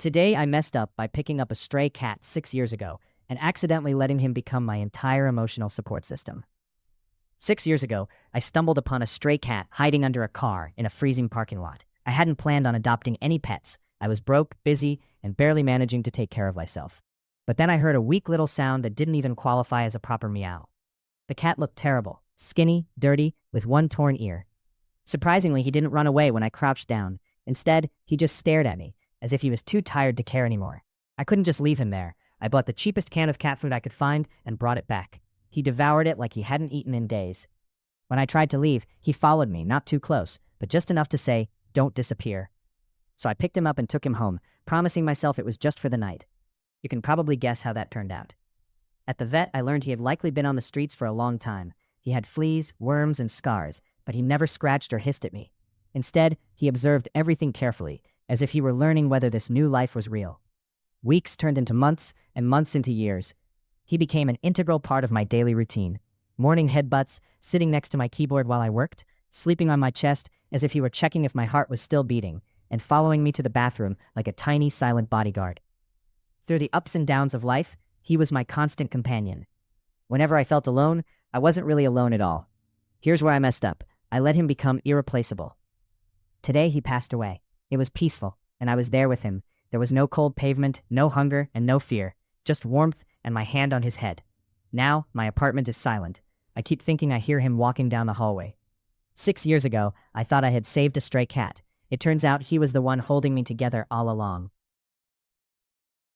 Today I messed up by picking up a stray cat 6 years ago and accidentally letting him become my entire emotional support system. 6 years ago, I stumbled upon a stray cat hiding under a car in a freezing parking lot. I hadn't planned on adopting any pets. I was broke, busy, and barely managing to take care of myself. But then I heard a weak little sound that didn't even qualify as a proper meow. The cat looked terrible, skinny, dirty, with one torn ear. Surprisingly, he didn't run away when I crouched down. Instead, he just stared at me, as if he was too tired to care anymore. I couldn't just leave him there. I bought the cheapest can of cat food I could find and brought it back. He devoured it like he hadn't eaten in days. When I tried to leave, he followed me, not too close, but just enough to say, "Don't disappear." So I picked him up and took him home, promising myself it was just for the night. You can probably guess how that turned out. At the vet, I learned he had likely been on the streets for a long time. He had fleas, worms, and scars, but he never scratched or hissed at me. Instead, he observed everything carefully, as if he were learning whether this new life was real. Weeks turned into months, and months into years. He became an integral part of my daily routine. Morning headbutts, sitting next to my keyboard while I worked, sleeping on my chest as if he were checking if my heart was still beating, and following me to the bathroom like a tiny, silent bodyguard. Through the ups and downs of life, he was my constant companion. Whenever I felt alone, I wasn't really alone at all. Here's where I messed up. I let him become irreplaceable. Today he passed away. It was peaceful, and I was there with him. There was no cold pavement, no hunger, and no fear, just warmth and my hand on his head. Now, my apartment is silent. I keep thinking I hear him walking down the hallway. 6 years ago, I thought I had saved a stray cat. It turns out he was the one holding me together all along.